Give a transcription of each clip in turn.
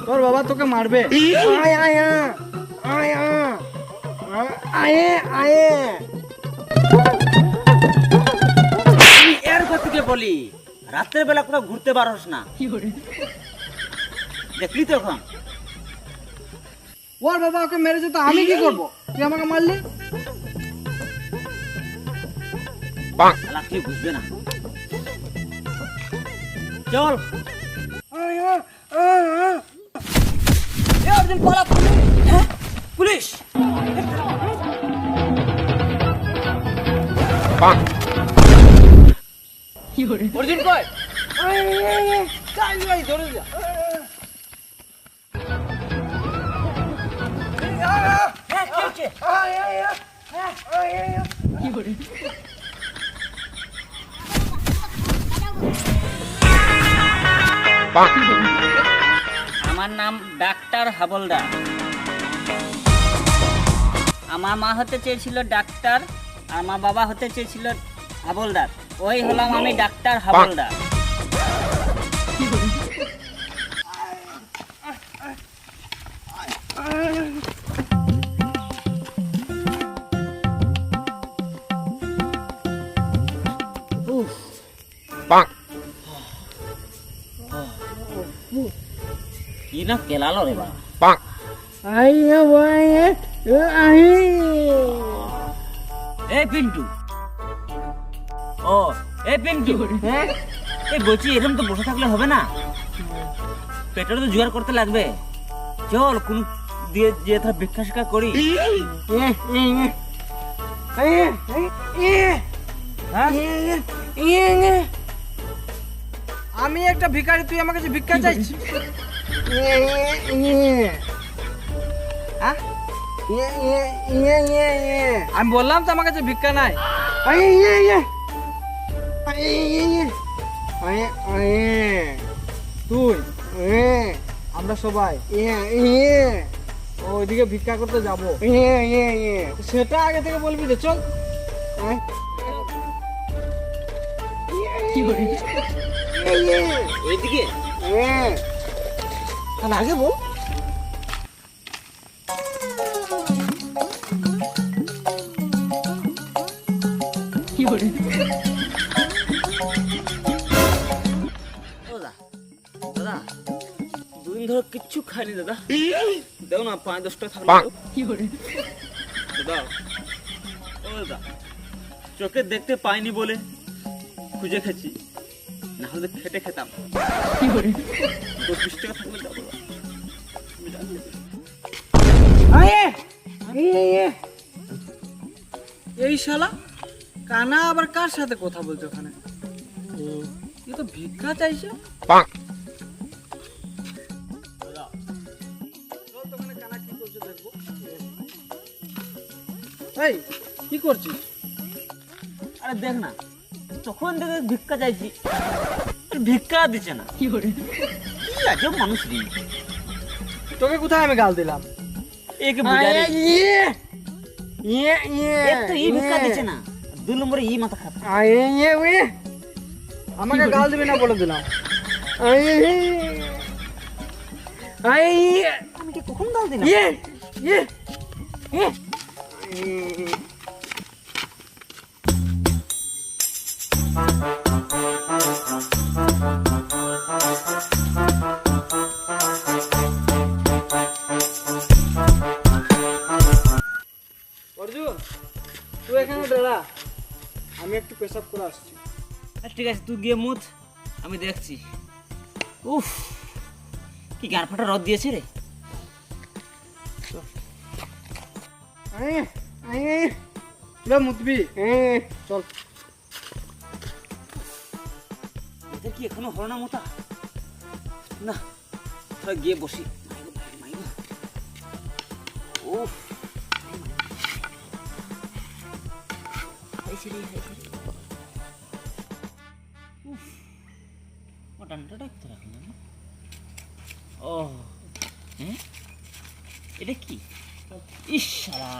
তোর বাবা তোকে মারবে। এর থেকে বলি রাতের বেলা কোথাও ঘুরতে পারস না, দেখলি তো এখন। ওর বাবা ওকে মেরেছে তো আমি কি করবো? তুই আমাকে মারলি। শালা তুই বুঝবে না, চল। অর্জুন পালা, পুলিশ। অর্জুন কই? ধরে যা। আমার নাম ডাক্তার হাবলদার। আমার মা হতে চেয়েছিল ডাক্তার, আর আমার বাবা হতে চেয়েছিল হাবলদার। ওই হলাম আমি, ডাক্তার হাবলদার। কি না কেলালো রে বাবা। এই পিন্টু, ও এই পিন্টু, এই বলছি এরকম তো বসে থাকলে হবে না, পেটের তো জোগাড় করতে লাগবে। চল কোন দিয়ে যে ধর ভিক্ষা শিক্ষা করি। আমি একটা ভিখারি, তুই আমার কাছে ভিক্ষা চাইছিস? আমি বললাম তো আমার কাছে ভিক্ষা নাই। তুই আমরা সবাই ওইদিকে ভিক্ষা করতে যাবো, সেটা আগে থেকে বলবি রে। চল ওইদিকে তাহলে আগে বল। দাদা দুদিন ধরে কিচ্ছু খাইনি দাদা, দেখো না 5-10 টাকা থাকলো। দাদা ও দাদা, চোখে দেখতে পাইনি বলে খুঁজে খেছি, না হলে খেটে খেতাম। 10-20 টাকা থাকলে যাবো। এই শালা কানা আবার কার সাথে কথা বলছে ওখানে? এ তো ভিক্ষা চাইছে। এই কি করছিস? আরে দেখ না, তখন থেকে ভিক্ষা চাইছি, ভিক্ষা দিচ্ছে না। কি আজব মানুষ রে। তোকে কোথায় আমি গাল দিলাম? একে বুঝারে এক তো ই ভিক্ষা দিচ্ছে না, 2 নম্বরে ই মাথা খারাপ। আমাকে গাল দিবি না বলে দিলাম। আমি কি কখন গাল দিলাম? অর্জুন তুই এখানে দাঁড়া, আমি একটু পেশাব করে আসছি। ঠিক আছে, তুই গিয়ে মুত, আমি দেখছি। উফ, কি গান ফাটা রদ দিয়েছে রে। মুতবি? চল। এটা কি এখনো হলো না মোটা? না, তোরা গিয়ে বসি। উফ, ও এটা কি? ইস শালা,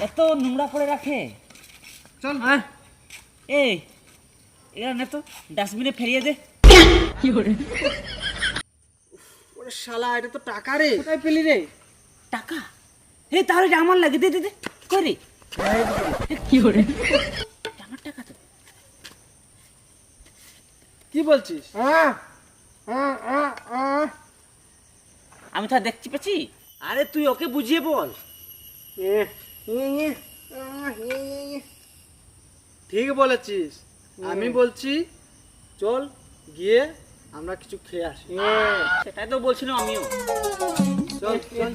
এত নোংরা করে রাখে। চল। এই এরা না তো ডাস্টবিনে ফেরিয়ে দে। ওরে শালা, এটা তো টাকা রে, কোথায় পেলি রে? টাকা? এই তাহলে এটা আমার লাগে, দে দে দে করে। আমার টাকা তো। কি বলছিস? আমি তো আর দেখছি পেছি। আরে তুই ওকে বুঝিয়ে বল। ঠিক বলেছিস, আমি বলছি চল গিয়ে আমরা কিছু খেয়ে আসি। সেটাই তো বলছিলাম আমিও। চল চল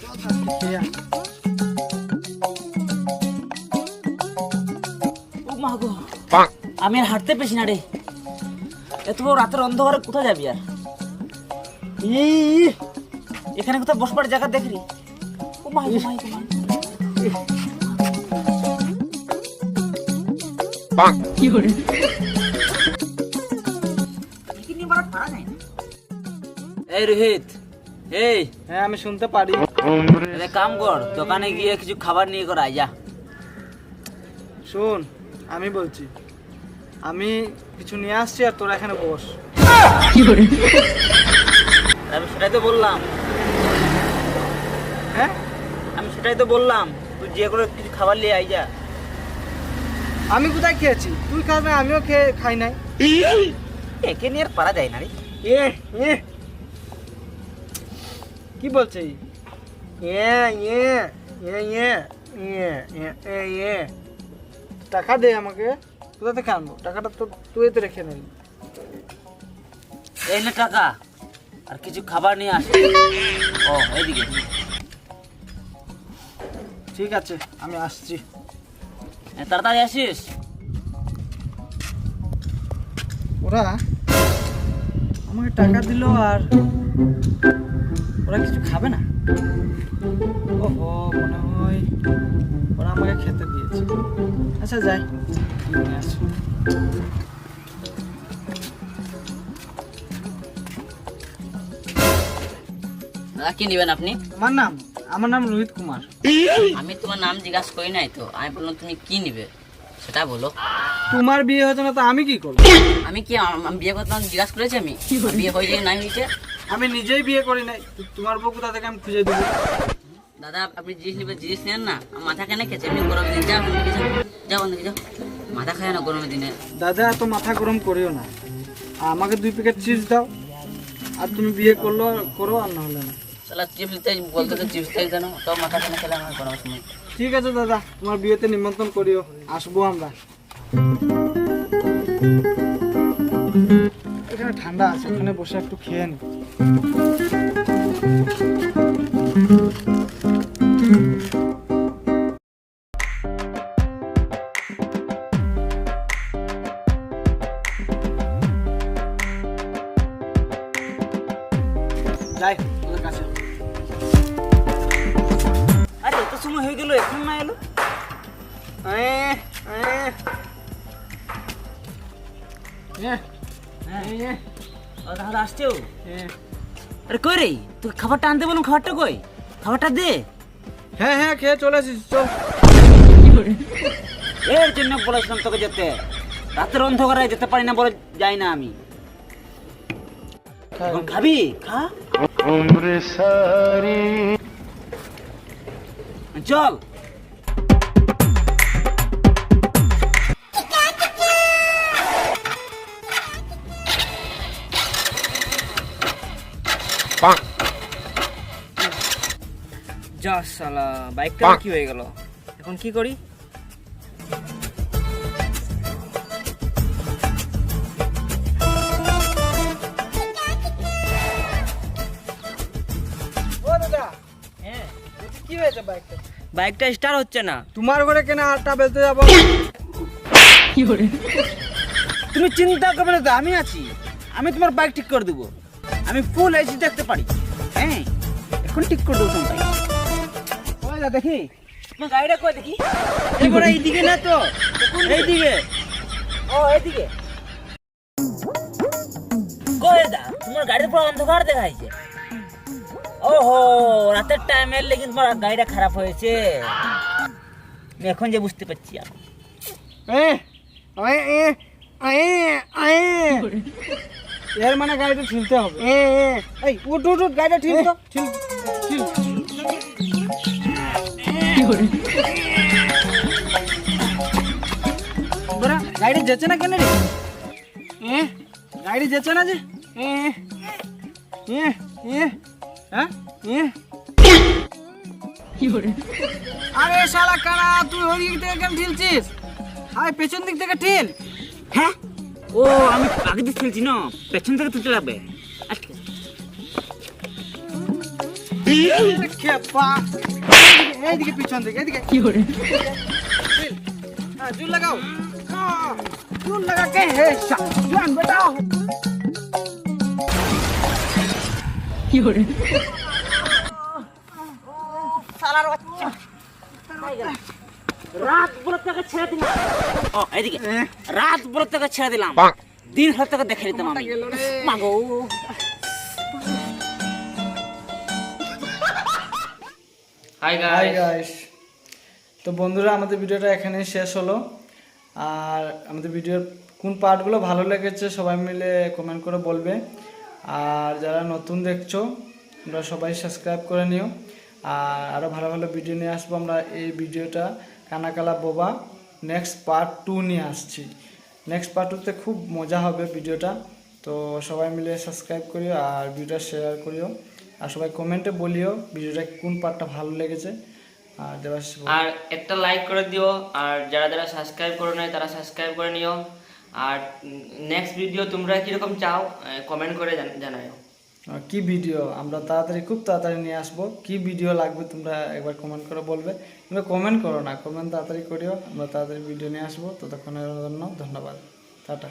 চল খেয়ে আসি। ও মা গো, আমি আর হাঁটতে পেছি না রে। এত বড় রাতের অন্ধকারে কোথায় যাবি আর? এখানে কোথাও বসবার জায়গা দেখলি? ও মা গো, এই রোহিত, এই হ্যাঁ আমি শুনতে পারি। এক কাম কর, দোকানে গিয়ে কিছু খাবার নিয়ে কর আয় যা। শোন, আমি বলছি আমি কিছু নিয়ে আসছি আর তোরা এখানে বস। আমি সেটাই তো বললাম। হ্যাঁ আমি সেটাই তো বললাম, তুই যে করে কিছু খাবার নিয়ে আয় যা। আমি কোথায় খেয়েছি? তুই খাস না, আমিও খাই নাই। একে নিয়ে আর পারা যায় না রে। কি বলছে? টাকা দে আমাকে। কোথা থেকে আনবো টাকাটা? তো তুই তো রেখে নেই। এই নে টাকা, আর কিছু খাবার নিয়ে আস। ও এইদিকে। ঠিক আছে, আমি আসছি। তাড়াতাড়ি আসিস। ওরা আমাকে টাকা দিল আর ওরা কিছু খাবে না। ওহো, মনে হয় ওরা আমাকে খেতে দিয়েছে। আচ্ছা যাই, নিয়ে আসি। কি নেবেন আপনি? আমার নাম রোহিত কুমার। আমি তোমার নাম জিজ্ঞাসা করি নাই তো, আমি বললাম তুমি কি নিবে সেটা বলো। তোমার বিয়ে হয়েছে না তো আমি কি করবো? আমি কি আমি বিয়ে করতে জিজ্ঞাসা করেছি? আমি বিয়ে হয়ে যায় নাই হয়েছে। আমি নিজেই বিয়ে করি নাই, তোমার বউ কোথা থেকে আমি খুঁজে দেবো? দাদা আপনি জিনিস নিবে, জিনিস নেন না। মাথা কেন খেয়েছে এমনি গরমের দিন? যাও অন্যদিকে যাও, যাও অন্যদিকে যাও। মাথা খায় না গরমের দিনে। দাদা এত মাথা গরম করিও না, আমাকে 2 প্যাকেট চিপস দাও, আর তুমি বিয়ে করো আর না হলে না। সালা চিপস দিতে বলতে তো চিপস খাই জানো, তো মাথা কেন খেলে আমার গরমের সময়। ঠিক আছে দাদা, তোমার বিয়েতে নিমন্ত্রণ করিও, আসবো আমরা। এখানে ঠান্ডা আছে, ওখানে বসে একটু খেয়ে নি। যাই ওদের কাছে। আরে এত সময় হয়ে গেল, এখন না এলো? দাদা আসছেও। আরে কই রে, তুই খাবারটা আনতে বলুন, খাবারটা কই? খাবারটা দে। হ্যাঁ হ্যাঁ, খেয়ে চলে আসিস, চল। এর জন্য বলেছিলাম তোকে যেতে। রাতের অন্ধকারে যেতে পারি না বলে যাই না আমি। এখন খাবি? খা। চল। যা শালা, বাইকটা কি হয়ে গেল? এখন কি করি? ও দাদা, হ্যাঁ, কি হয়েছে বাইকটা? বাইকটা স্টার্ট হচ্ছে না। তোমার ঘরে কেন আটটা বেলতে যাবো? তুমি চিন্তা করবে না তো, আমি আছি। আমি তোমার বাইক ঠিক করে দেবো। আমি ফুল এসি দেখতে পারি। হ্যাঁ, এখন ঠিক করে দেবো তোমার বাইক। ওই দা দেখি তোমার গাড়িটা কই দেখি। এবারে এইদিকে না তো, এইদিকে। ও এইদিকে। কই দা, তোমার গাড়ির পুরো অন্ধকার দেখাইছে। ওহো, রাতের টাইম এলে কিন্তু তোমার গাড়িটা খারাপ হয়েছে। আমি এখন যে বুঝতে পারছি। এর মানে গাড়িটা ঠিলতে হবে। এই উঠ উঠ উঠ, গাড়িটা ঠিল তো, ঠিল ঠিল। বড়া গাড়ি যেছে না কেন রে? গাড়ি যেছে না যে? হ্যাঁ আরে শালা কানা, তুই ওই দিক থেকে কেন ঠিলছিস? হাই পেছন দিক থেকে ঠিল। হ্যাঁ, ও আমি আগে দিকে খেলছি না, পেছন থেকে তুলতে লাগবে। আচ্ছা, খেপা এইদিকে পিছন থেকে এদিকে হ্যাঁ জুল লাগাও। হ্যাঁ, জুল লাগা কে হে জান বেটাও। রাত বড় থেকে ছেড়ে দিলাম। ও এদিকে রাত বড় থেকে ছেড়ে দিলাম, দিন হল থেকে দেখে নিতাম আমি। মাগো হাই হাই গাইস, তো বন্ধুরা আমাদের ভিডিওটা এখানেই শেষ হলো। আর আমাদের ভিডিওর কোন পার্টগুলো ভালো লেগেছে সবাই মিলে কমেন্ট করে বলবে। আর যারা নতুন দেখছো তোমরা সবাই সাবস্ক্রাইব করে নিও। আর আরও ভালো ভালো ভিডিও নিয়ে আসবো আমরা। এই ভিডিওটা কানাকালা বোবা নেক্সট পার্ট 2 নিয়ে আসছি। নেক্সট পার্ট 2তে খুব মজা হবে ভিডিওটা। তো সবাই মিলে সাবস্ক্রাইব করিও আর ভিডিওটা শেয়ার করিও। আর সবাই কমেন্টে বলিও ভিডিওটা কোন পার্টটা ভালো লেগেছে। আর দেবাশিস বল। আর একটা লাইক করে দিও, আর যারা যারা সাবস্ক্রাইব করে নাই তারা সাবস্ক্রাইব করে নিও। আর নেক্সট ভিডিও তোমরা কিরকম চাও কমেন্ট করে জানাও। কি ভিডিও আমরা তাড়াতাড়ি খুব তাড়াতাড়ি নিয়ে আসবো। কি ভিডিও লাগবে তোমরা একবার কমেন্ট করে বলবে। তোমরা কমেন্ট করো না, কমেন্ট তাড়াতাড়ি করিও, আমরা তাড়াতাড়ি ভিডিও নিয়ে আসবো। ততক্ষণের জন্য ধন্যবাদ, টাটা।